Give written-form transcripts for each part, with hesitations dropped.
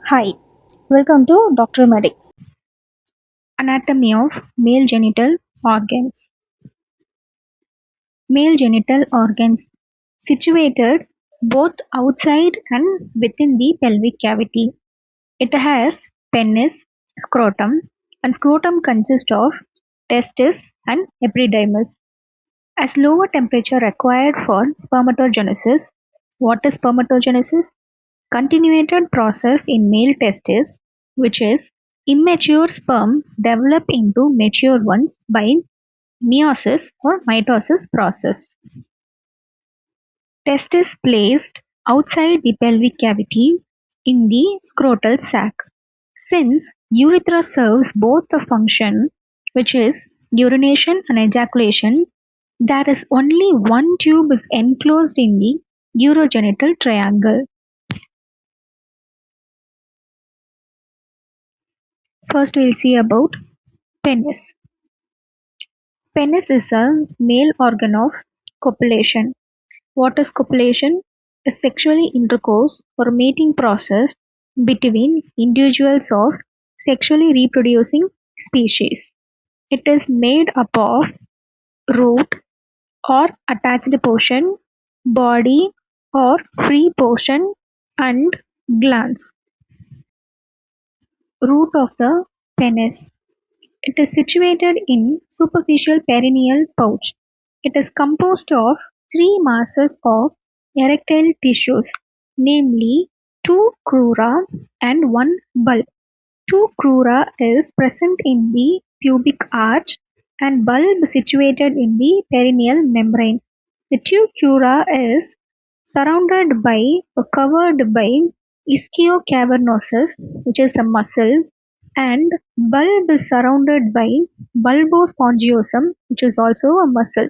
Hi, welcome to Dr. Medics. Anatomy of male genital organs. Male genital organs situated both outside and within the pelvic cavity. It has penis, scrotum, and scrotum consists of testis and epididymis. As lower temperature required for spermatogenesis. What is spermatogenesis? Continuated process in male testes, which is immature sperm develop into mature ones by meiosis or mitosis process. Testis placed outside the pelvic cavity in the scrotal sac. Since urethra serves both the function, which is urination and ejaculation, there is only one tube is enclosed in the urogenital triangle. First we'll see about penis. Penis is a male organ of copulation. What is copulation? A sexually intercourse or mating process between individuals of sexually reproducing species. It is made up of root or attached portion, body or free portion, and glans. Root of the penis. It is situated in superficial perineal pouch. It is composed of three masses of erectile tissues, namely two crura and one bulb. Two crura is present in the pubic arch and bulb situated in the perineal membrane. The two crura is surrounded by or covered by ischiocavernosus, which is a muscle, and bulb is surrounded by bulbospongiosum, which is also a muscle.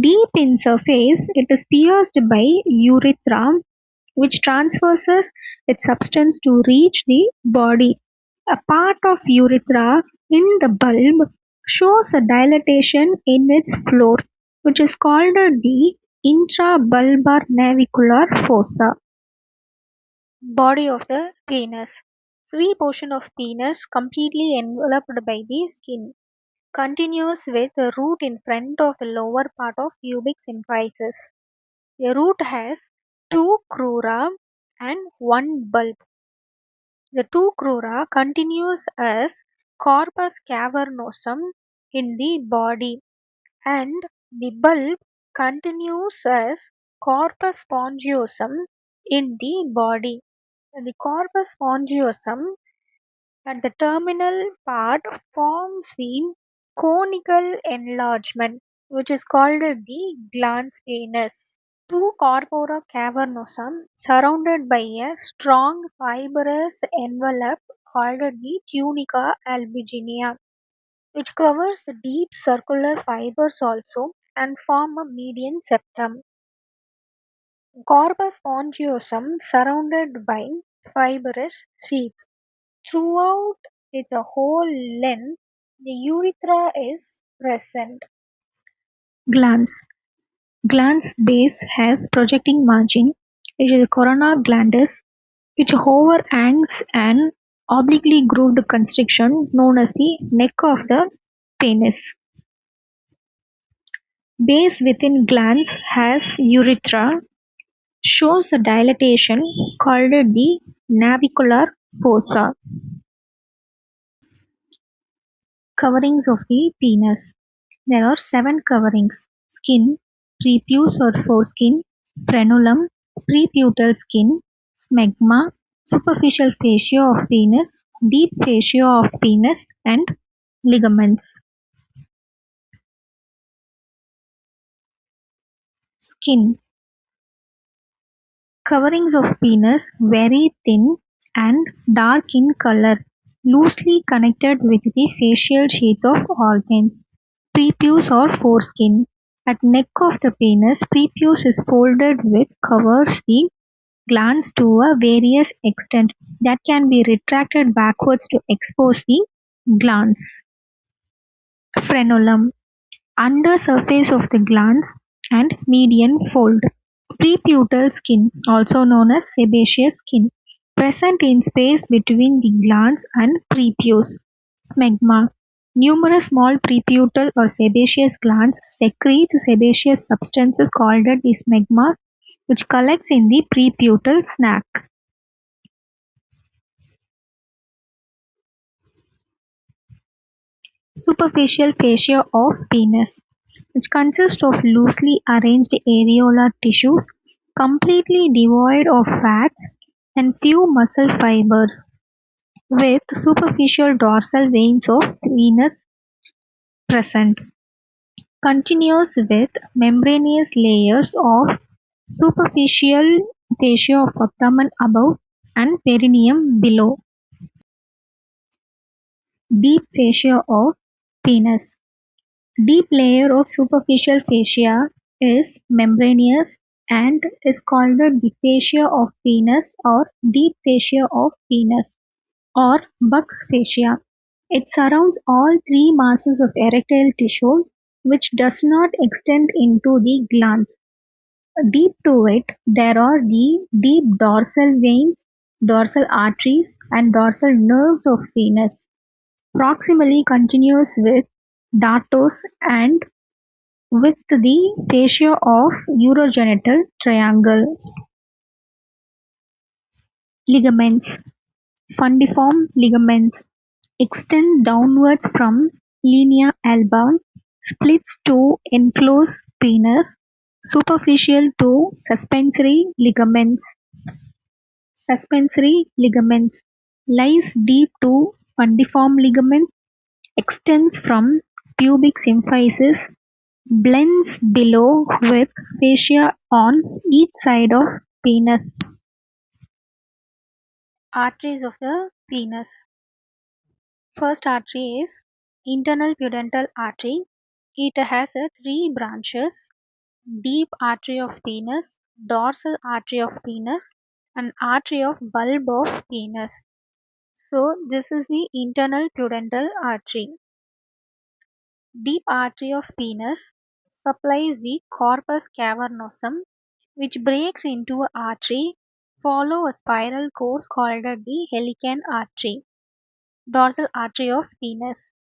Deep in surface, it is pierced by urethra, which transverses its substance to reach the body. A part of urethra in the bulb shows a dilatation in its floor, which is called the intrabulbar navicular fossa. Body of the penis. Free portion of penis completely enveloped by the skin. Continuous with a root in front of the lower part of pubic symphysis. The root has two crura and one bulb. The two crura continues as corpus cavernosum in the body, and the bulb continues as corpus spongiosum in the body. The corpus spongiosum at the terminal part forms the conical enlargement, which is called the glans penis. Two corpora cavernosa surrounded by a strong fibrous envelope called the tunica albuginea, which covers the deep circular fibers also and form a median septum. Corpus spongiosum surrounded by fibrous sheath. Throughout its whole length, the urethra is present. Glans. Glans base has projecting margin, which is a corona glandis, which overhangs an obliquely grooved constriction known as the neck of the penis. Base within glans has urethra, shows a dilatation called the navicular fossa. Coverings of the penis. There are 7 coverings: skin, prepuce or foreskin, frenulum, preputal skin, smegma, superficial fascia of penis, deep fascia of penis, and ligaments. Skin. Coverings of penis very thin and dark in color, loosely connected with the facial sheath of organs. Prepuce or foreskin. At neck of the penis, prepuce is folded with covers the glans to a various extent that can be retracted backwards to expose the glans. Frenulum. Under surface of the glans and median fold. Preputal skin, also known as sebaceous skin. present in space between the glans and prepuce. Smegma. Numerous small preputal or sebaceous glands secrete sebaceous substances called the smegma, which collects in the preputal sac. Superficial fascia of penis, which consists of loosely arranged areolar tissues, completely devoid of fats and few muscle fibers, with superficial dorsal veins of venous present, continuous with membranous layers of superficial fascia of abdomen above and perineum below. Deep fascia of penis. Deep layer of superficial fascia is membranous and is called the fascia of penis or deep fascia of penis or Buck's fascia. It surrounds all three masses of erectile tissue which does not extend into the glans. Deep to it there are the deep dorsal veins, dorsal arteries and dorsal nerves of penis, proximally continuous with dartos and with the fascia of urogenital triangle. Ligaments. Fundiform ligaments extend downwards from linea alba, splits to enclose penis, superficial to suspensory ligaments. Suspensory ligaments lies deep to fundiform ligament, extends from pubic symphysis, blends below with fascia on each side of penis. Arteries of the penis. First artery is internal pudendal artery. It has three branches: deep artery of penis, dorsal artery of penis, and artery of bulb of penis. So this is the internal pudendal artery. Deep artery of penis supplies the corpus cavernosum, which breaks into a artery, follow a spiral course called the helicane artery. Dorsal artery of penis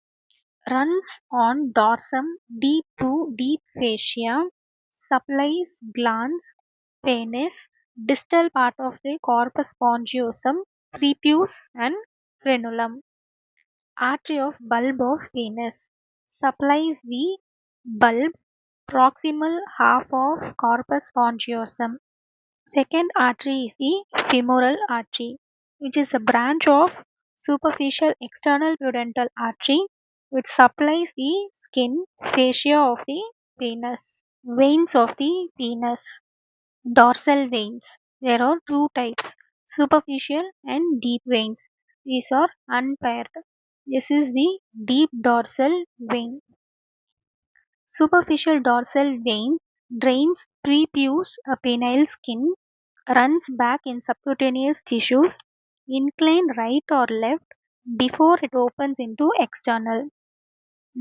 runs on dorsum deep to deep fascia, supplies glans, penis, distal part of the corpus spongiosum, prepuce and frenulum. Artery of bulb of penis supplies the bulb, proximal half of corpus spongiosum. Second artery is the femoral artery, which is a branch of superficial external pudendal artery which supplies the skin fascia of the penis. Veins of the penis. Dorsal veins. There are two types, superficial and deep veins. These are unpaired. This is the deep dorsal vein. Superficial dorsal vein drains prepuce penile skin, runs back in subcutaneous tissues, incline right or left before it opens into external.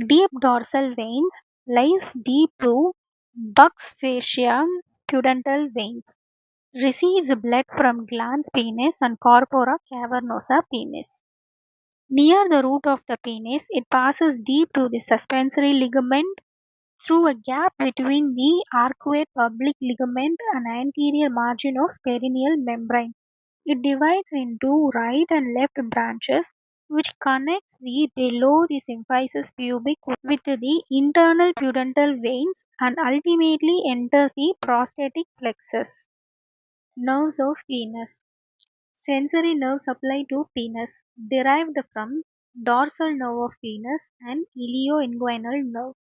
Deep dorsal veins lies deep to Buck's fascia pudendal veins. Receives blood from glans penis and corpora cavernosa penis. Near the root of the penis, it passes deep to the suspensory ligament through a gap between the arcuate public ligament and anterior margin of perineal membrane. It divides into right and left branches which connects the below the symphysis pubic with the internal pudendal veins and ultimately enters the prostatic plexus. Nerves of penis. Sensory nerve supply to penis derived from dorsal nerve of penis and ilioinguinal nerve.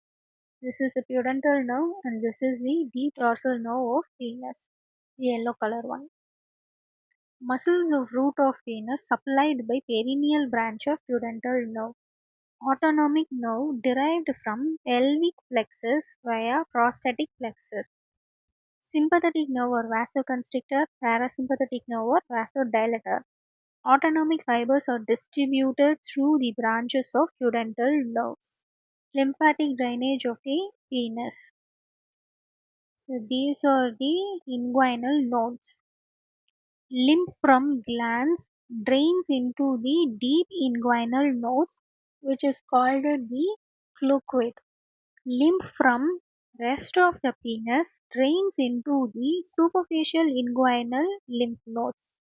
This is the pudendal nerve and this is the deep dorsal nerve of penis, the yellow color one. Muscles of root of penis supplied by perineal branch of pudendal nerve. Autonomic nerve derived from pelvic plexus via prostatic plexus. Sympathetic nerve or vasoconstrictor, parasympathetic nerve or vasodilator. Autonomic fibers are distributed through the branches of pudendal nerves. Lymphatic drainage of the penis. So these are the inguinal nodes. Lymph from glands drains into the deep inguinal nodes, which is called the fluid. Lymph from rest of the penis drains into the superficial inguinal lymph nodes.